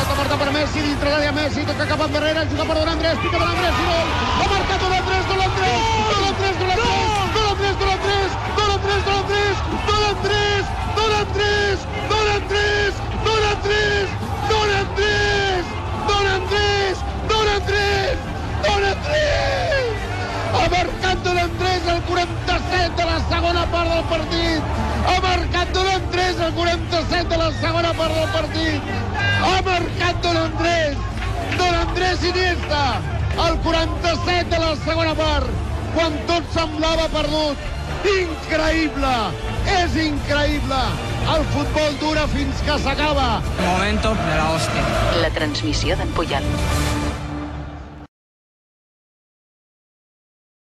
pilota porta per Messi, dintre l'àrea Messi, toca cap endarrere, juga per Don Andrés, pica per Andrés i gol! Ha marcat Don Andrés, Don Andrés! Don Andrés, Don Andrés! Don Andrés, Don Andrés! Don Andrés, Don Andrés! Don Andrés! Don Andrés! Don Andrés! Don Andrés! Don Andrés! Don Andrés! Don Andrés! Don Andrés! Ha marcat Don Andrés al 47 de la segona part del partit! Ha marcat Don Andrés al 47 de la segona part del partit! Ha marcat Don Andrés! Don Andrés Iniesta! Al 47 de la segona part! Quan tot semblava perdut! Increïble! És increïble! El futbol dura fins que s'acaba! Momento de la hòstia. La transmissió d'en Puyol.